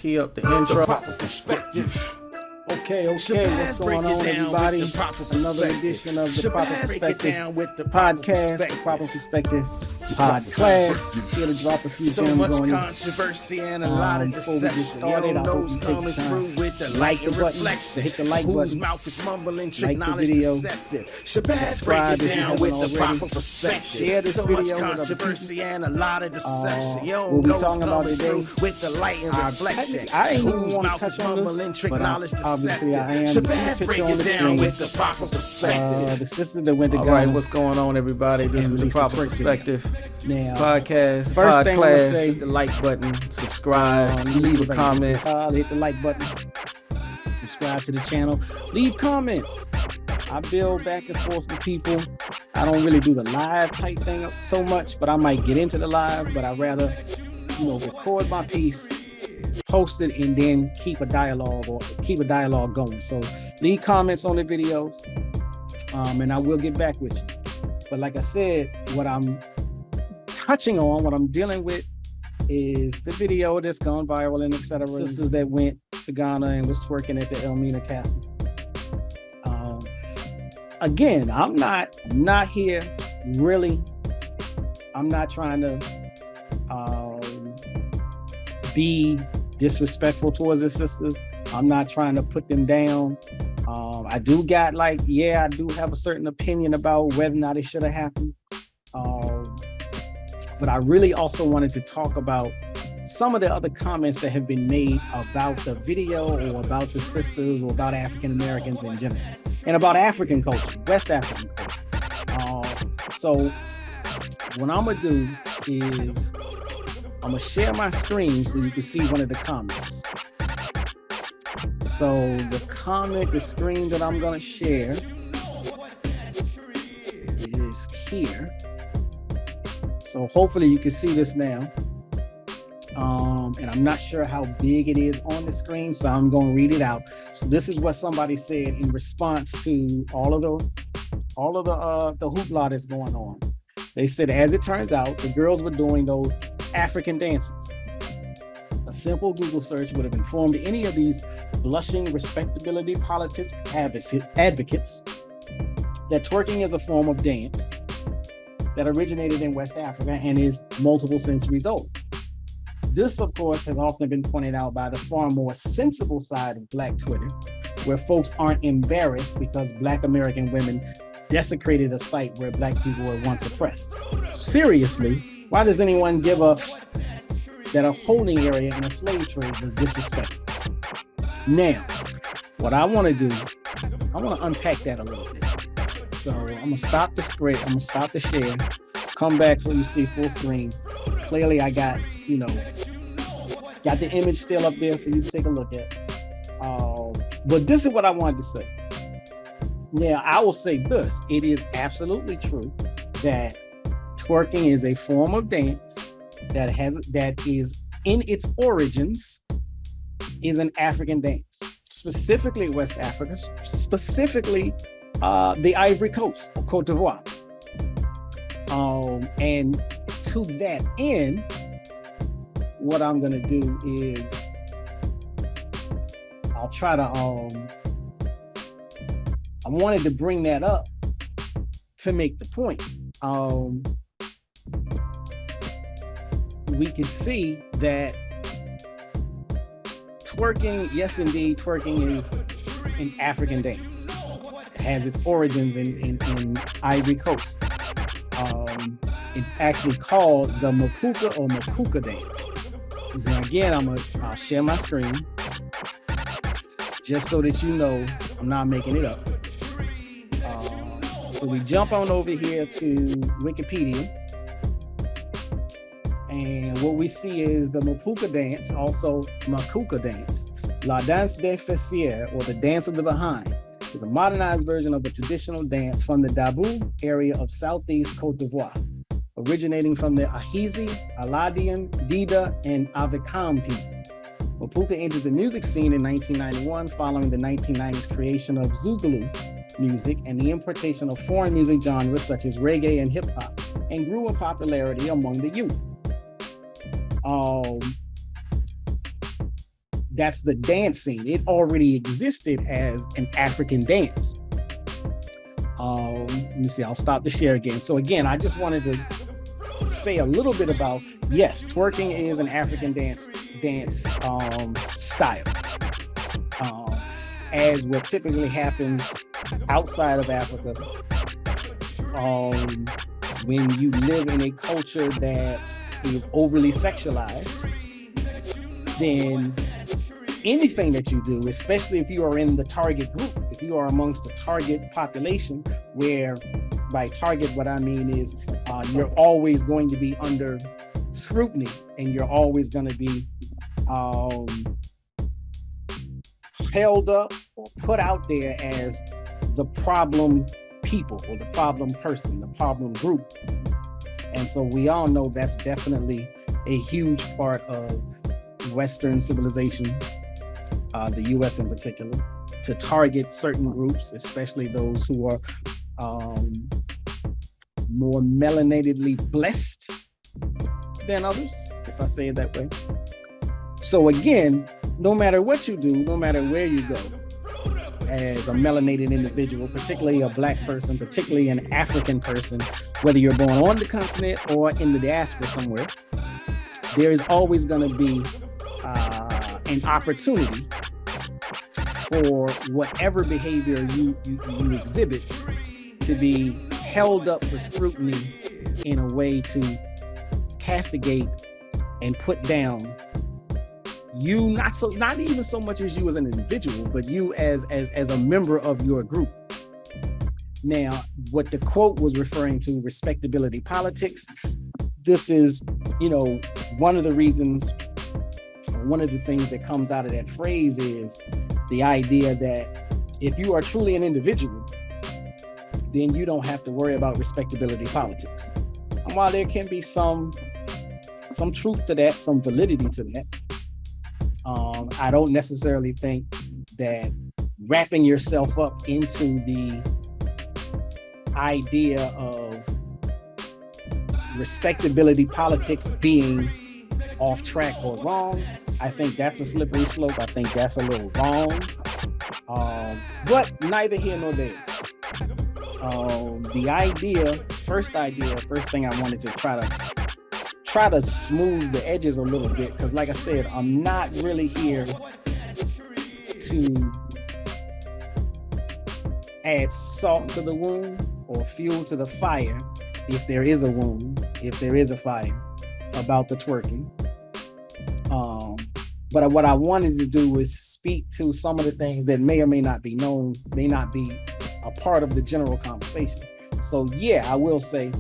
Key up the intro. Okay, what's going on, everybody? Another edition of the Proper Perspective podcast, the Proper Perspective podcast. Here to drop a few gems on you. Controversy and a lot of deception. I hope you coming through with the light and reflection. Hit the like button. Whose mouth is mumbling, trick Like the knowledge video. deceptive. Shabazz break it down with the proper perspective. Share this So video much with other controversy and a lot of deception. You what don't we know what's talking about coming today? through with the light and reflection. I ain't even Whose want to mouth is touch on mumbling, this, trick but knowledge obviously I am. deceptive. The Shabazz picture break on it the down screen. with the proper perspective. The sisters that went All together. right, what's going on, everybody? This And is the release the Proper twerk Perspective Now, podcast. first thing I wanna Podcast. say- Hit the like button, subscribe, leave a comment. Hit the like button. Subscribe to the channel. Leave comments. I build back and forth with people. I don't really do the live type thing so much, but I might get into the live. But I'd rather, record my piece, post it, and then keep a dialogue going. So leave comments on the videos, and I will get back with you. But like I said, what I'm touching on, what I'm dealing with, is the video that's gone viral and etc. Sisters that went to Ghana and was twerking at the Elmina castle. Again, I'm not here really. I'm not trying to be disrespectful towards the sisters. I'm not trying to put them down. I do got I do have a certain opinion about whether or not it should have happened. But I really also wanted to talk about some of the other comments that have been made about the video or about the sisters or about African Americans in general and about African culture, West African culture. So what I'm gonna do is I'm gonna share my screen so you can see one of the comments. So the screen that I'm gonna share is here. So hopefully you can see this now. And I'm not sure how big it is on the screen, so I'm going to read it out. So this is what somebody said in response to all of the hoopla that's going on. They said, as it turns out, the girls were doing those African dances. A simple Google search would have informed any of these blushing respectability politics advocates that twerking is a form of dance that originated in West Africa and is multiple centuries old. This, of course, has often been pointed out by the far more sensible side of Black Twitter, where folks aren't embarrassed because Black American women desecrated a site where Black people were once oppressed. Seriously, why does anyone give up that a holding area in a slave trade was disrespected? Now, what I want to do, I want to unpack that a little bit. So I'm going to stop the script, I'm going to stop the share, come back so you see full screen. Clearly I got the image still up there for you to take a look at. But this is what I wanted to say. Now, I will say this. It is absolutely true that twerking is a form of dance that is in its origins is an African dance, specifically West Africa, specifically the Ivory Coast, or Cote d'Ivoire. And to that end, what I'm gonna do is I'll try to I wanted to bring that up to make the point. We can see that twerking, yes indeed, twerking is an African dance. It has its origins in Ivory Coast. It's actually called the Mapuka or Mapuka dance. And again, I'll share my screen just so that you know I'm not making it up. So we jump on over here to Wikipedia, and what we see is the Mapuka dance, also Makuka dance, La Danse des Fessiers, or the dance of the behind, is a modernized version of a traditional dance from the Dabu area of southeast Cote d'Ivoire, originating from the Ahizi, Aladian, Dida, and Avikam people. Mapuka entered the music scene in 1991 following the 1990s creation of Zougalou music and the importation of foreign music genres such as reggae and hip hop, and grew in popularity among the youth. that's the dance scene. It already existed as an African dance. Let me see, I'll stop the share again. So again, I just wanted to say a little bit about, yes, twerking is an African dance style. As what typically happens outside of Africa, when you live in a culture that is overly sexualized, then anything that you do, especially if you are in the target group, if you are amongst the target population, where by target, what I mean is you're always going to be under scrutiny, and you're always going to be held up or put out there as the problem people or the problem person, the problem group. And so we all know that's definitely a huge part of Western civilization, the US in particular, to target certain groups, especially those who are more melanatedly blessed than others, if I say it that way. So again, no matter what you do, no matter where you go, as a melanated individual, particularly a Black person, particularly an African person, whether you're born on the continent or in the diaspora somewhere, there is always going to be an opportunity for whatever behavior you exhibit to be held up for scrutiny in a way to castigate and put down you, not even so much as you as an individual, but you as a member of your group. Now, what the quote was referring to, respectability politics, this is, one of the reasons, one of the things that comes out of that phrase is the idea that if you are truly an individual, then you don't have to worry about respectability politics. And while there can be some truth to that, some validity to that, I don't necessarily think that wrapping yourself up into the idea of respectability politics being off track or wrong, I think that's a slippery slope. I think that's a little wrong. But neither here nor there. The first thing I wanted to try to smooth the edges a little bit, because like I said, I'm not really here to add salt to the wound or fuel to the fire, if there is a wound, if there is a fire about the twerking. But what I wanted to do is speak to some of the things that may or may not be known, may not be a part of the general conversation. So yeah, I will say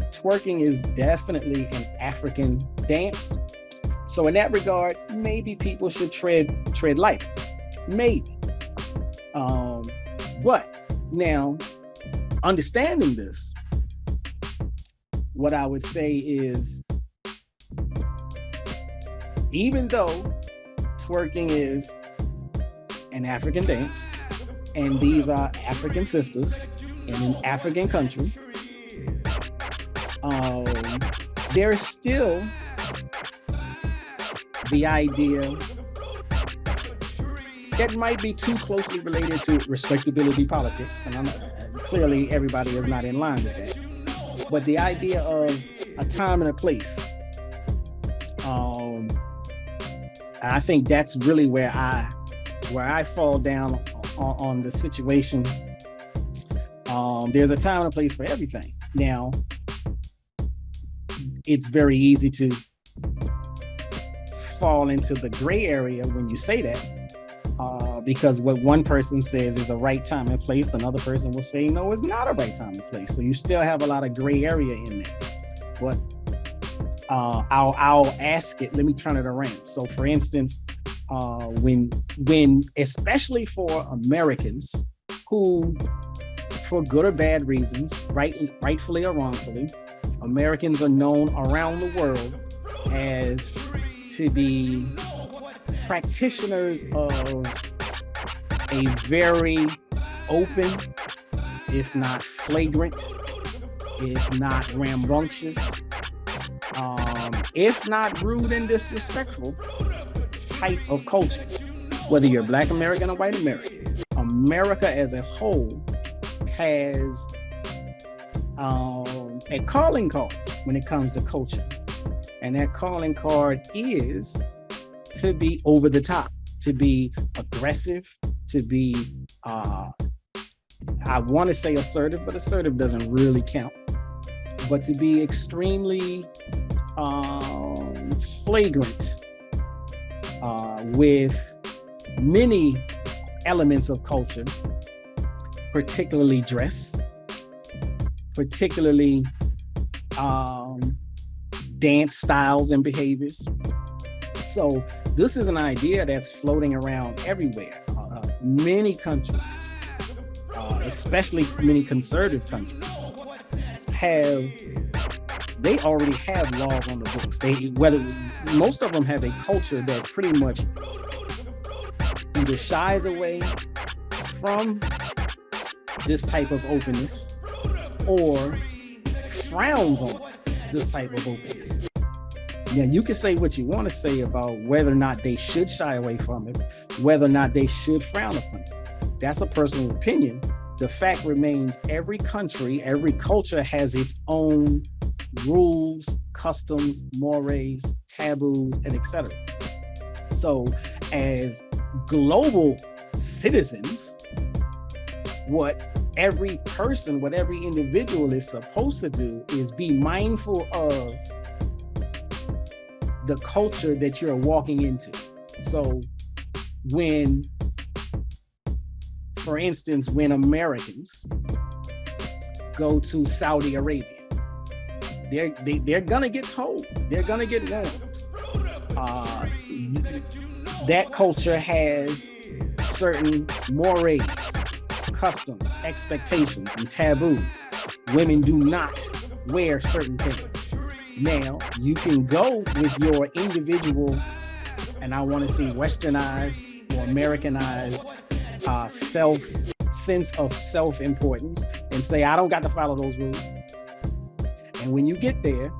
twerking is definitely an African dance. So in that regard, maybe people should tread light, maybe. But now, understanding this, what I would say is, even though twerking is an African dance, and these are African sisters in an African country, there is still the idea that might be too closely related to respectability politics, and clearly everybody is not in line with that. But the idea of a time and a place, and I think that's really where I fall down on the situation. There's a time and a place for everything. Now, it's very easy to fall into the gray area when you say that, because what one person says is a right time and place, another person will say, no, it's not a right time and place. So you still have a lot of gray area in there. But I'll ask it, let me turn it around. So for instance, when especially for Americans who, for good or bad reasons, rightfully or wrongfully, Americans are known around the world as to be practitioners of a very open, if not flagrant, if not rambunctious, if not rude and disrespectful type of culture. whether you're Black American or white American, America as a whole has a calling card when it comes to culture. And that calling card is to be over the top, to be aggressive, to be, I want to say assertive, but assertive doesn't really count, but to be extremely flagrant with many elements of culture, particularly dress, particularly dance styles and behaviors. So this is an idea that's floating around everywhere. Many countries, especially many conservative countries, they already have laws on the books. Most of them have a culture that pretty much either shies away from this type of openness or frowns on this type of openness. Yeah, you can say what you want to say about whether or not they should shy away from it, whether or not they should frown upon it. That's a personal opinion. The fact remains every country, every culture has its own rules, customs, mores, taboos, and etc. So as global citizens, what every person, what every individual is supposed to do is be mindful of the culture that you're walking into. So when, for instance, when Americans go to Saudi Arabia, they're gonna get told, they're gonna get warned. That culture has certain mores, customs, expectations, and taboos. Women do not wear certain things. Now, you can go with your individual, and I want to say westernized or Americanized sense of self-importance and say, I don't got to follow those rules. And when you get there,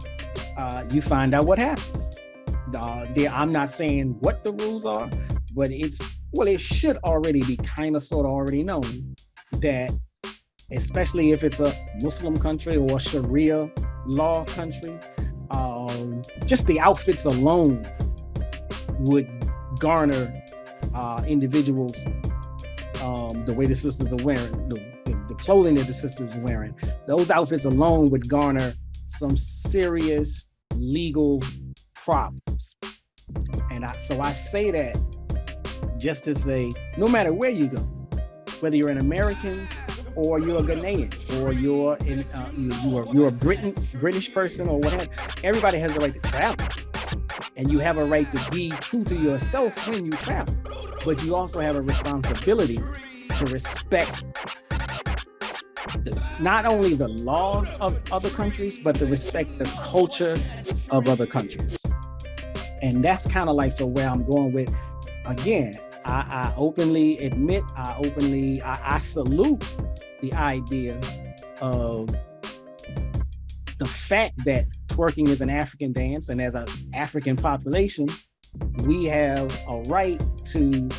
you find out what happens. I'm not saying what the rules are, but it should already be kind of sort of already known that, especially if it's a Muslim country or a Sharia law country, just the outfits alone would garner individuals, the way the sisters are wearing, the clothing that the sisters are wearing, those outfits alone would garner some serious legal problems. And so I say that just to say, no matter where you go, whether you're an American or you're a Ghanaian or you're a British person or whatever, everybody has a right to travel. And you have a right to be true to yourself when you travel. But you also have a responsibility to respect not only the laws of other countries, but to respect the culture of other countries. And that's kind of like, so where I'm going with, again, I openly admit, I salute the idea of the fact that twerking is an African dance, and as an African population, we have a right to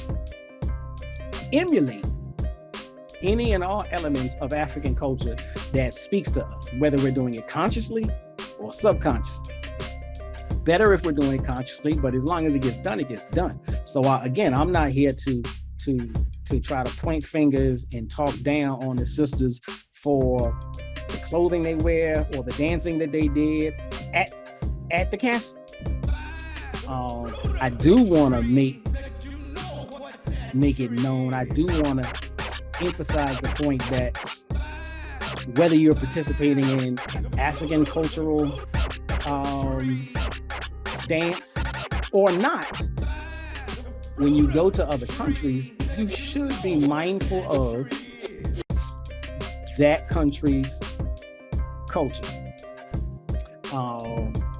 emulate any and all elements of African culture that speaks to us, whether we're doing it consciously or subconsciously. Better if we're doing it consciously, but as long as it gets done, it gets done. So again, I'm not here to try to point fingers and talk down on the sisters for the clothing they wear or the dancing that they did at the castle. I do want to make it known. I do want to emphasize the point that whether you're participating in African cultural dance or not, when you go to other countries, you should be mindful of that country's culture.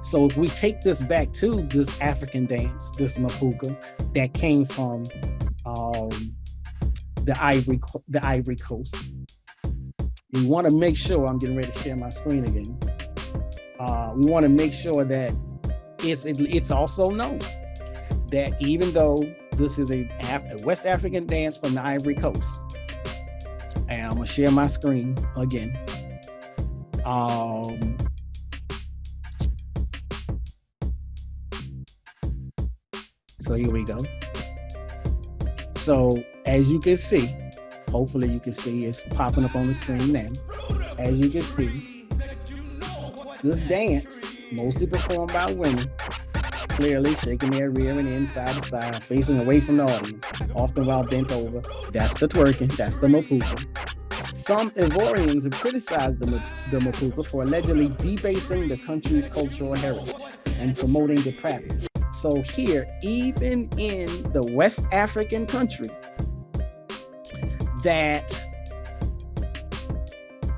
So if we take this back to this African dance, this mapuka that came from the Ivory Coast, we want to make sure, I'm getting ready to share my screen again. We want to make sure that it's also known that even though This is a West African dance from the Ivory Coast. And I'm gonna share my screen again. So here we go. So as you can see, hopefully you can see it's popping up on the screen now. As you can see, this dance, mostly performed by women, clearly shaking their rear and end side to side, facing away from the audience, often while bent over. That's the twerking, that's the mapuka. Some Ivorians have criticized the mapuka for allegedly debasing the country's cultural heritage and promoting depravity. So here, even in the West African country that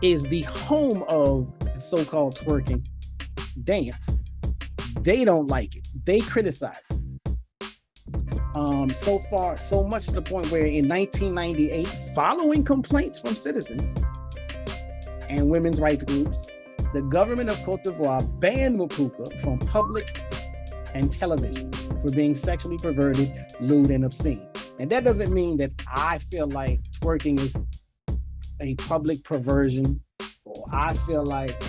is the home of the so-called twerking dance, they don't like it. They criticize it. So much to the point where in 1998, following complaints from citizens and women's rights groups, the government of Cote d'Ivoire banned mapuka from public and television for being sexually perverted, lewd, and obscene. And that doesn't mean that I feel like twerking is a public perversion, or I feel like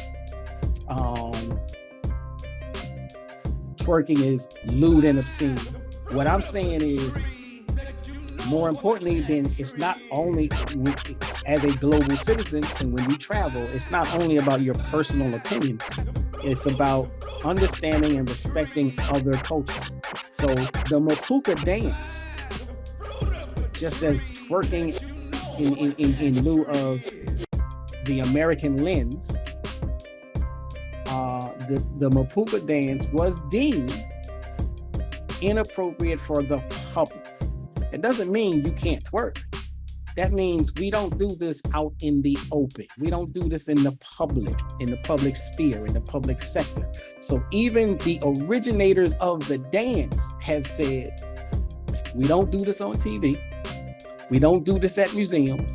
twerking is lewd and obscene. What I'm saying is, more importantly, then it's not only as a global citizen, and when you travel, it's not only about your personal opinion, it's about understanding and respecting other cultures. So the mapuka dance, just as twerking in lieu of the American lens, the mapuka dance was deemed inappropriate for the public. It doesn't mean you can't twerk. That means we don't do this out in the open. We don't do this in the public sphere, in the public sector. So even the originators of the dance have said, we don't do this on TV. We don't do this at museums.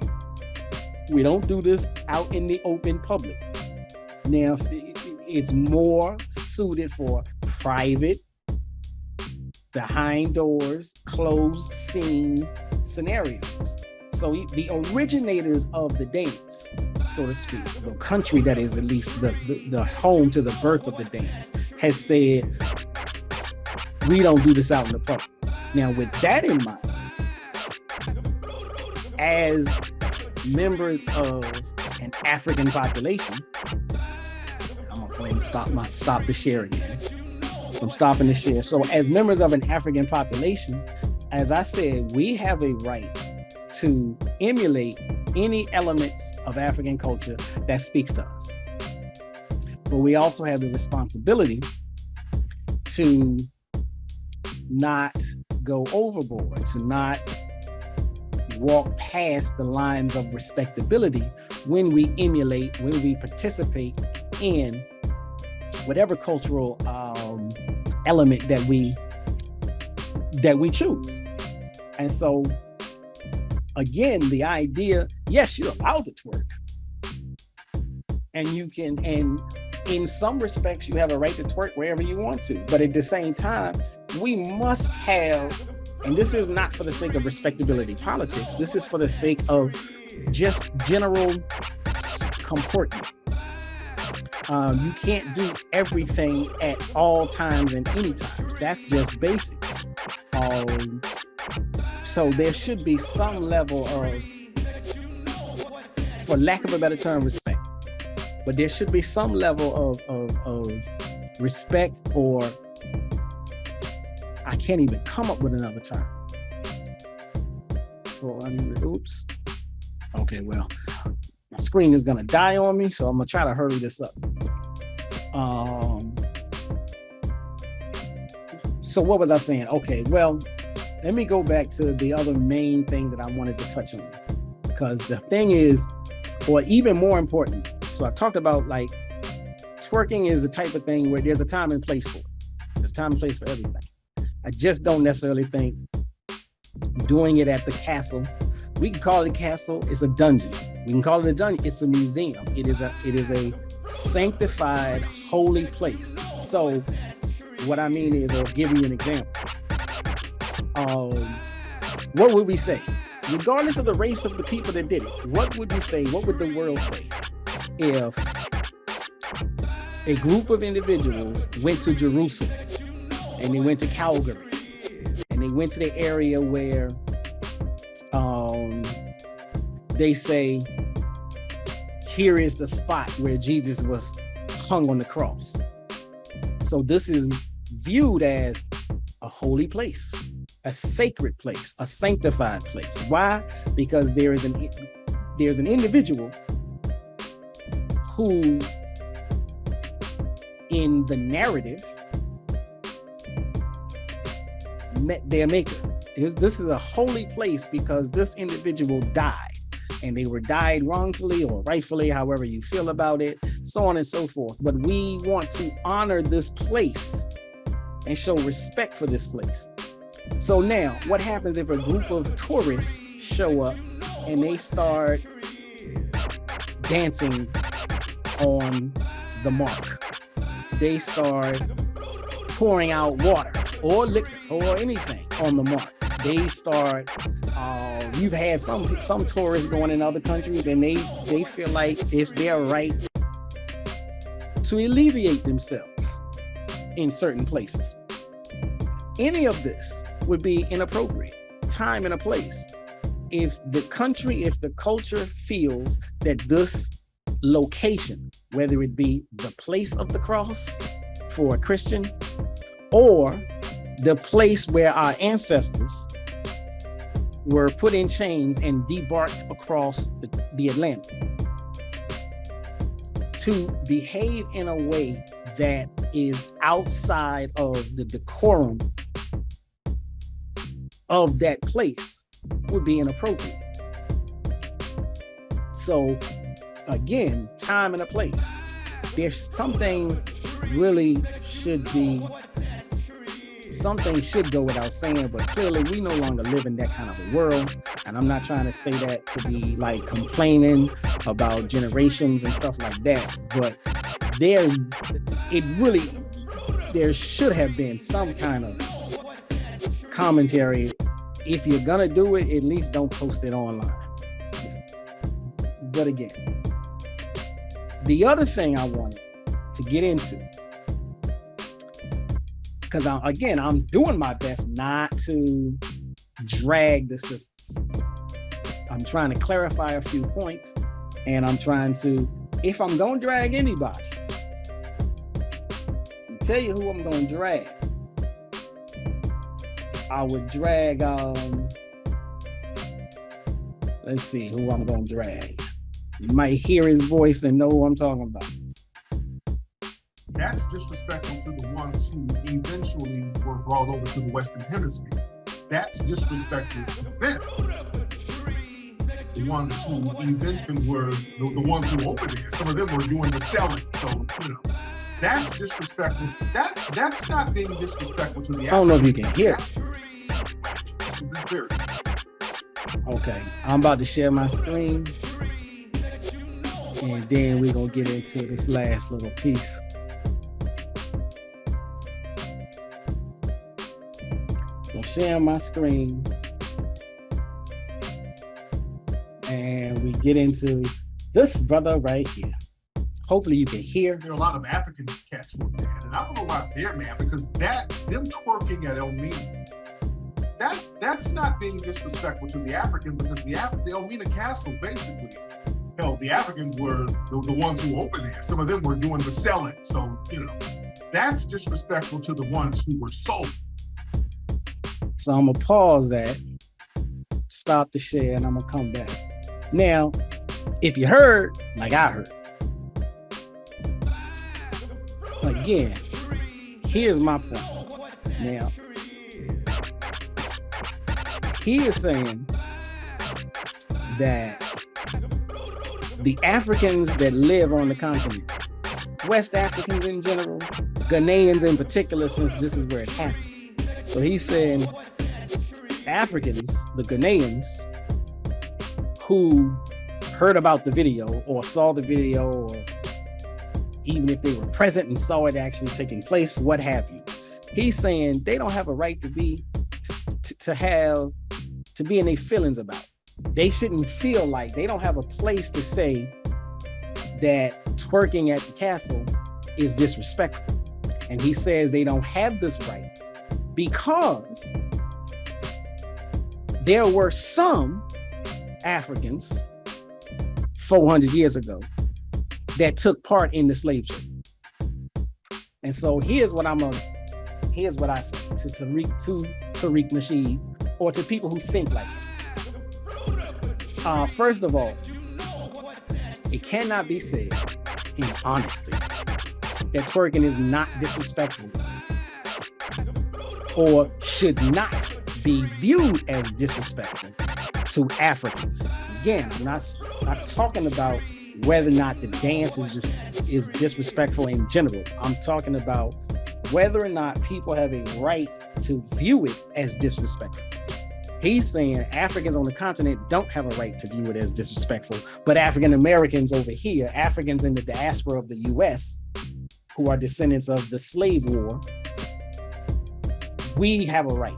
We don't do this out in the open public. Now, it's more suited for private, behind doors, closed scene scenarios. So the originators of the dance, so to speak, the country that is at least the home to the birth of the dance, has said, we don't do this out in the public. Now, with that in mind, as members of an African population, I'm gonna go ahead and stop the share again. So I'm stopping the share. So as members of an African population, as I said, we have a right to emulate any elements of African culture that speaks to us. But we also have the responsibility to not go overboard, to not walk past the lines of respectability when we emulate, when we participate in whatever cultural element that we choose. And so again, the idea, yes, you're allowed to twerk, and you can, and in some respects you have a right to twerk wherever you want to, but at the same time we must have, and this is not for the sake of respectability politics, this is for the sake of just general comportment. You can't do everything at all times and any times. That's just basic. So there should be some level of, for lack of a better term, respect. But there should be some level of respect, or I can't even come up with another term. Oops. Okay, well, my screen is gonna die on me, so I'm gonna try to hurry this up. So what was I saying? Okay, well, let me go back to the other main thing that I wanted to touch on, because the thing is, or even more important, so I talked about like twerking is the type of thing where there's a time and place for it. There's a time and place for everything. I just don't necessarily think doing it at the castle, we can call it a castle, it's a dungeon. We can call it a dungeon, it's a museum. It is a sanctified, holy place. So what I mean is, I'll give you an example. what would we say? Regardless of the race of the people that did it, what would we say? What would the world say if a group of individuals went to Jerusalem and they went to Calgary and they went to the area where they say, here is the spot where Jesus was hung on the cross. So this is viewed as a holy place, a sacred place, a sanctified place. Why? Because there's an individual who, in the narrative, met their maker. This is a holy place because this individual died, and they were died wrongfully or rightfully, however you feel about it, so on and so forth. But we want to honor this place and show respect for this place. So now, what happens if a group of tourists show up and they start dancing on the mark? They start pouring out water or liquor or anything on the mark. They start, you've had some tourists going in other countries and they feel like it's their right to alleviate themselves in certain places. Any of this would be inappropriate, time and a place. If the culture feels that this location, whether it be the place of the cross for a Christian or the place where our ancestors were put in chains and debarked across the Atlantic, to behave in a way that is outside of the decorum of that place would be inappropriate. So again, time and a place. There's some things really should go without saying, but clearly we no longer live in that kind of a world. And I'm not trying to say that to be like complaining about generations and stuff like that, but there should have been some kind of commentary. If you're gonna do it, at least don't post it online. But again, the other thing I wanted to get into, because I'm doing my best not to drag the sisters. I'm trying to clarify a few points, and I'm trying to, if I'm going to drag anybody, I'll tell you who I'm going to drag. I would drag, let's see who I'm going to drag. You might hear his voice and know who I'm talking about. That's disrespectful to the ones who eventually were brought over to the Western Hemisphere. That's disrespectful to them. The ones who eventually were the ones who opened it. Some of them were doing the selling. So, that's disrespectful. That's not being disrespectful to the I don't know if you can hear. Okay, I'm about to share my screen, and then we're gonna get into this last little piece. So sharing my screen, and we get into this brother right here. Hopefully you can hear. There are a lot of African cats who are mad, and I don't know why they're mad, because them twerking at Elmina, that's not being disrespectful to the African, because the Elmina Castle basically, the Africans were the ones who opened it. Some of them were doing the selling. So, that's disrespectful to the ones who were sold. So I'm gonna pause that, stop the share, and I'm gonna come back. Now, if you heard, like I heard, again, here's my point. Now, he is saying that the Africans that live on the continent, West Africans in general, Ghanaians in particular, since this is where it happened. So he's saying Africans, the Ghanaians, who heard about the video or saw the video, or even if they were present and saw it actually taking place, what have you. He's saying they don't have a right to to be in their feelings about. They shouldn't feel like they don't have a place to say that twerking at the castle is disrespectful. And he says they don't have this right because there were some Africans 400 years ago that took part in the slave trade. And so here's what I say to Tariq Nasheed, or to people who think like him. First of all, it cannot be said in honesty that twerking is not disrespectful or should not be viewed as disrespectful to Africans. Again, I'm not talking about whether or not the dance is disrespectful in general. I'm talking about whether or not people have a right to view it as disrespectful. He's saying Africans on the continent don't have a right to view it as disrespectful, but African Americans over here, Africans in the diaspora of the US, who are descendants of the slave war, we have a right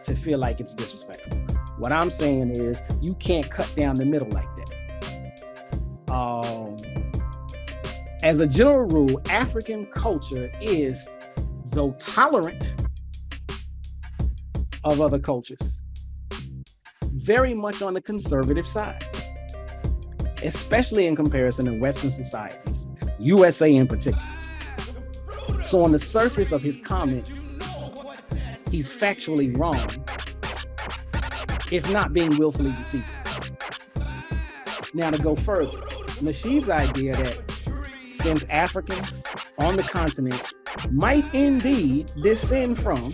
to feel like it's disrespectful. What I'm saying is you can't cut down the middle like that. As a general rule, African culture is, though tolerant of other cultures, very much on the conservative side, especially in comparison to Western societies, USA in particular. So on the surface of his comments, he's factually wrong, if not being willfully deceitful. Now to go further, Nasheed's idea that since Africans on the continent might indeed descend from,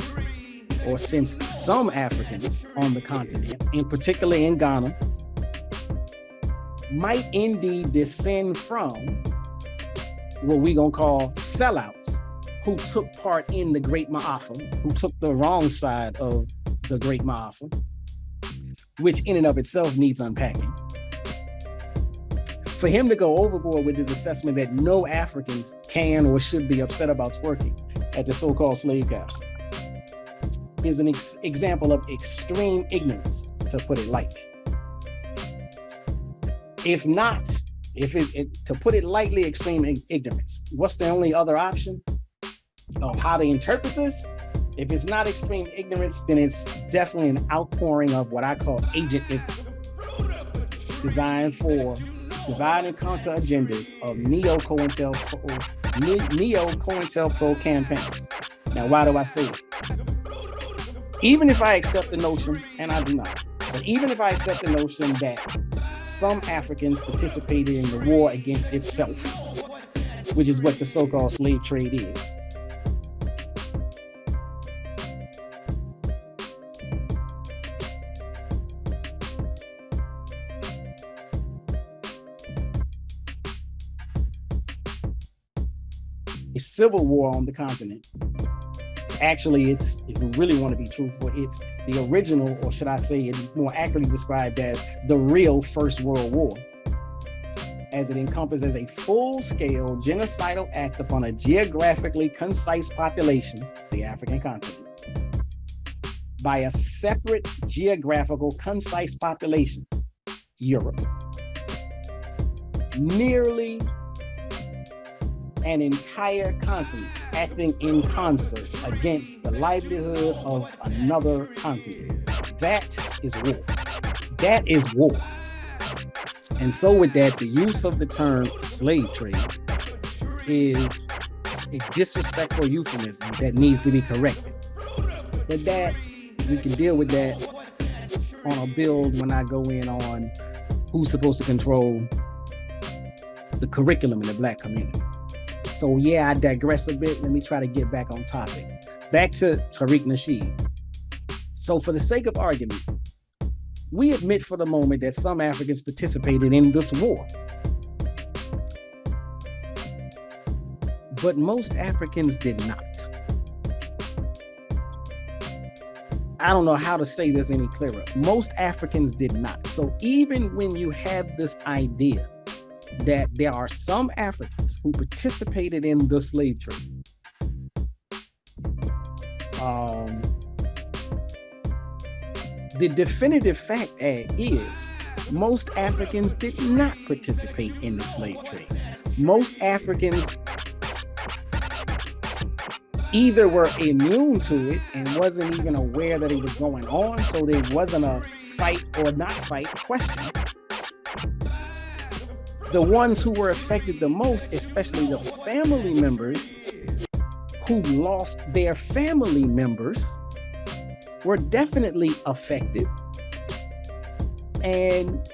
or since some Africans on the continent, in particular in Ghana, might indeed descend from what we're gonna call sellouts who took part in the Great Ma'afa, who took the wrong side of the Great Ma'afa, which in and of itself needs unpacking. For him to go overboard with his assessment that no Africans can or should be upset about twerking at the so-called slave castle is an example of extreme ignorance, to put it lightly. To put it lightly, extreme ignorance. What's the only other option of how to interpret this? If it's not extreme ignorance, then it's definitely an outpouring of what I call agentism, designed for divide and conquer agendas of neo-COINTELPRO campaigns. Now, why do I say it? Even if I accept the notion, and I do not, but even if I accept the notion that some Africans participated in the war against itself, which is what the so-called slave trade is, a civil war on the continent. Actually, if we really want to be truthful, it's the original, or should I say it more accurately described as the real First World War, as it encompasses a full-scale genocidal act upon a geographically concise population, the African continent, by a separate geographical concise population, Europe. Nearly an entire continent acting in concert against the livelihood of another continent. That is war. That is war. And so with that, the use of the term slave trade is a disrespectful euphemism that needs to be corrected. But that, we can deal with that on a build when I go in on who's supposed to control the curriculum in the Black community. So yeah, I digress a bit. Let me try to get back on topic. Back to Tariq Nasheed. So for the sake of argument, we admit for the moment that some Africans participated in this war. But most Africans did not. I don't know how to say this any clearer. Most Africans did not. So even when you have this idea that there are some Africans who participated in the slave trade, The definitive fact is most Africans did not participate in the slave trade. Most Africans either were immune to it and wasn't even aware that it was going on, so there wasn't a fight or not fight question. The ones who were affected the most, especially the family members who lost their family members, were definitely affected. And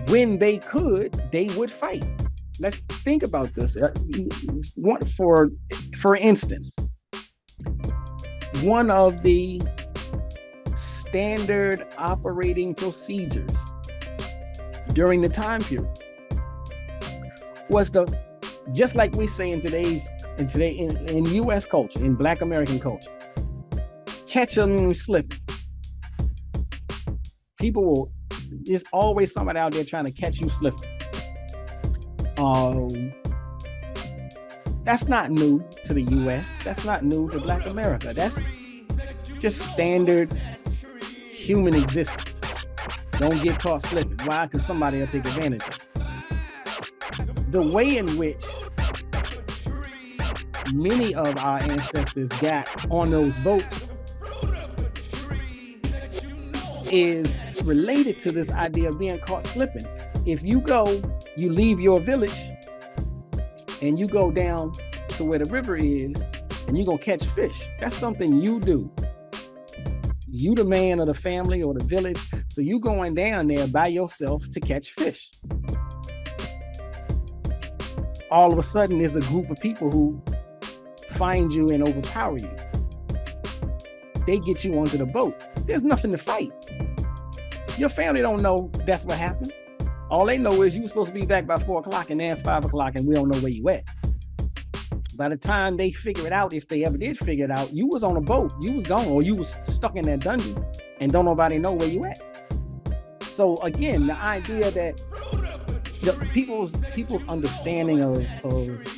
when they could, they would fight. Let's think about this. For instance, one of the standard operating procedures during the time period was just like we say in U.S. culture, in Black American culture, catch them slipping. People will, there's always somebody out there trying to catch you slipping. That's not new to the U.S. That's not new to Black America. That's just standard human existence. Don't get caught slipping. Why? Because somebody will take advantage of it. The way in which many of our ancestors got on those boats is related to this idea of being caught slipping. If you leave your village and you go down to where the river is and you're gonna catch fish, that's something you do. You the man of the family or the village, so you going down there by yourself to catch fish. All of a sudden, there's a group of people who find you and overpower you. They get you onto the boat. There's nothing to fight. Your family don't know that's what happened. All they know is you were supposed to be back by 4 o'clock and now it's 5 o'clock and we don't know where you at. By the time they figure it out, if they ever did figure it out, you was on a boat, you was gone, or you was stuck in that dungeon and don't nobody know where you at. So again, the idea that people's understanding of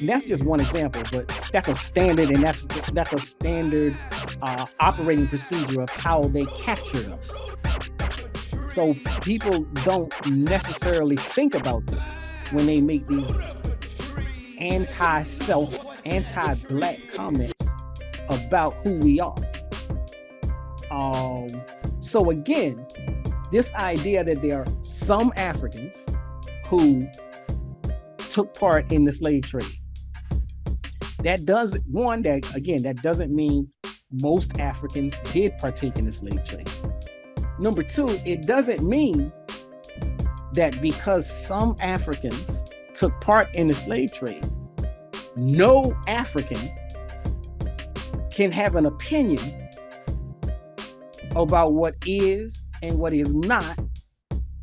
that's just one example, but that's a standard, and that's a standard operating procedure of how they captured us. So people don't necessarily think about this when they make these anti-self, anti-Black comments about who we are. So again, this idea that there are some Africans who took part in the slave trade, that doesn't mean most Africans did partake in the slave trade. Number two, it doesn't mean that because some Africans took part in the slave trade, no African can have an opinion about what is and what is not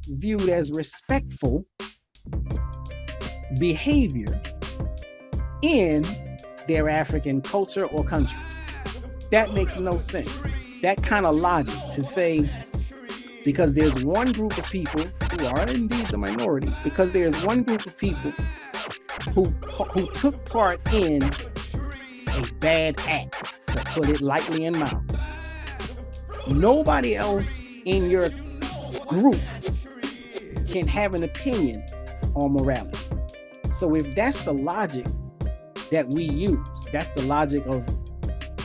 viewed as respectful behavior in their African culture or country. That makes no sense. That kind of logic to say, because there's one group of people who are indeed the minority, because there's one group of people who took part in a bad act, to put it lightly and mild, nobody else in your group can have an opinion on morality. So if that's the logic that we use, that's the logic of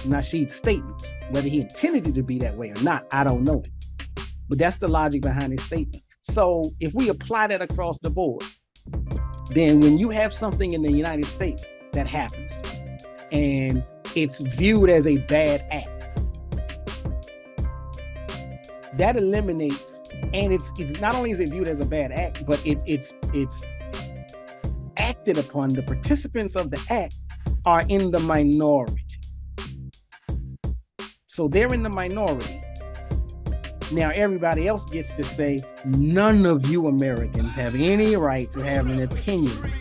Nasheed's statements. Whether he intended it to be that way or not, I don't know it. But that's the logic behind his statement. So if we apply that across the board, then when you have something in the United States that happens and it's viewed as a bad act, that eliminates, and it's not only is it viewed as a bad act, but it's acted upon. The participants of the act are in the minority. So they're in the minority. Now everybody else gets to say, none of you Americans have any right to have an opinion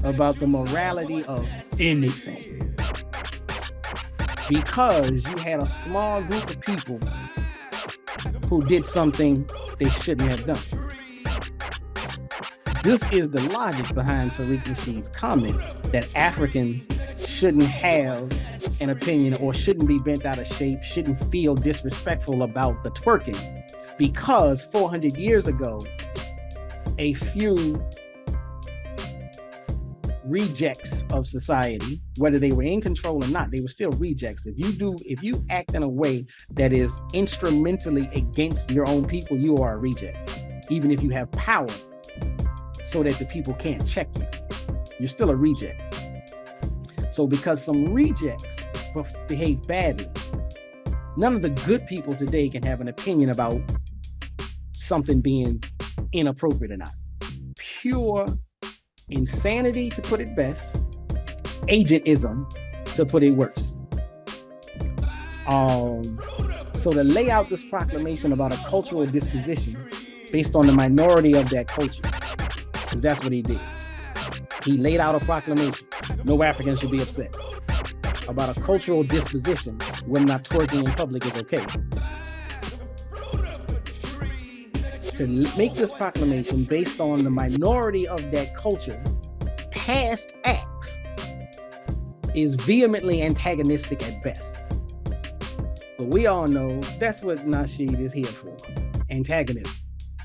about the morality of anything, because you had a small group of people who did something they shouldn't have done. This is the logic behind Tariq Nasheed's comments that Africans shouldn't have an opinion or shouldn't be bent out of shape, shouldn't feel disrespectful about the twerking, because 400 years ago, a few rejects of society, whether they were in control or not, they were still rejects. If you act in a way that is instrumentally against your own people, you are a reject. Even if you have power so that the people can't check you, you're still a reject. So because some rejects behave badly, none of the good people today can have an opinion about something being inappropriate or not. Pure insanity, to put it best, agentism, to put it worse. So to lay out this proclamation about a cultural disposition based on the minority of that culture, because that's what he did. He laid out a proclamation. No African should be upset about a cultural disposition when not twerking in public is okay. To make this proclamation based on the minority of that culture, past acts is vehemently antagonistic at best. But we all know that's what Nasheed is here for, antagonism,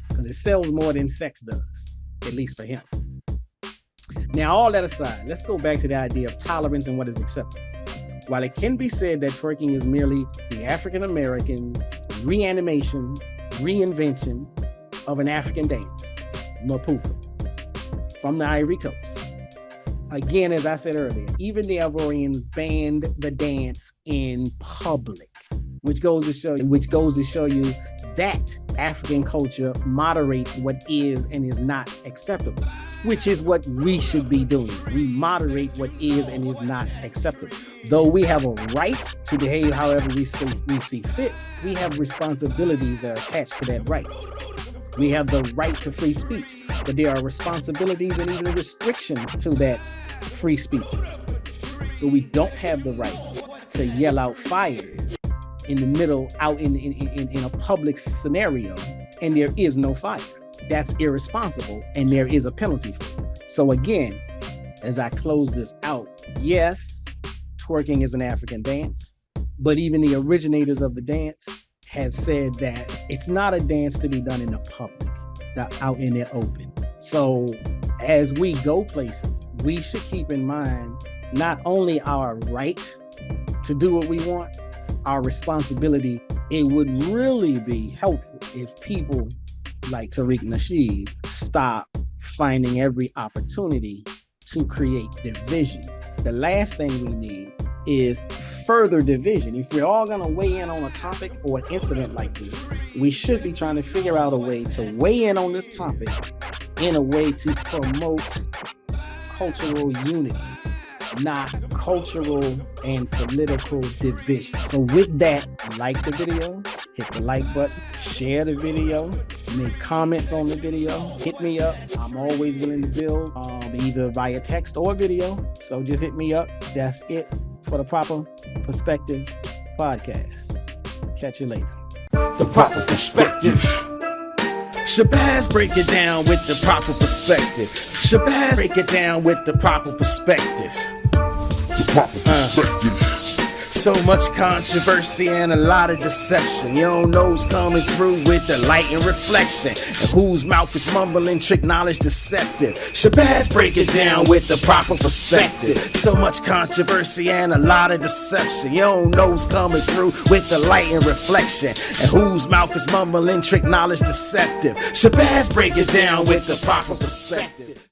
because it sells more than sex does, at least for him. Now, all that aside, let's go back to the idea of tolerance and what is acceptable. While it can be said that twerking is merely the African-American reanimation, reinvention of an African dance, Mapuka, from the Ivory Coast. Again, as I said earlier, even the Ivorians banned the dance in public, which goes to show you that African culture moderates what is and is not acceptable, which is what we should be doing. We moderate what is and is not acceptable. Though we have a right to behave however we see fit, we have responsibilities that are attached to that right. We have the right to free speech, but there are responsibilities and even restrictions to that free speech. So we don't have the right to yell out fire in the middle, out in a public scenario, and there is no fire. That's irresponsible, and there is a penalty for it. So again, as I close this out, yes, twerking is an African dance, but even the originators of the dance have said that it's not a dance to be done in the public, not out in the open. So as we go places, we should keep in mind not only our right to do what we want, our responsibility. It would really be helpful if people like Tariq Nasheed stop finding every opportunity to create division. The last thing we need is further division. If we're all going to weigh in on a topic or an incident like this, we should be trying to figure out a way to weigh in on this topic in a way to promote cultural unity, not cultural and political division. So with that, like the video, hit the like button, share the video, make comments on the video, hit me up. I'm always willing to build, either via text or video. So just hit me up. That's it for the Proper Perspective podcast. Catch you later. The proper perspective. Shabazz break it down with the proper perspective. Shabazz break it down with the proper perspective. The proper perspective. So much controversy and a lot of deception. You don't know who's coming through with the light and reflection, and whose mouth is mumbling, trick knowledge deceptive. Shabazz break it down with the proper perspective. So much controversy and a lot of deception. You don't know who's coming through with the light and reflection, and whose mouth is mumbling, trick knowledge deceptive. Shabazz break it down with the proper perspective.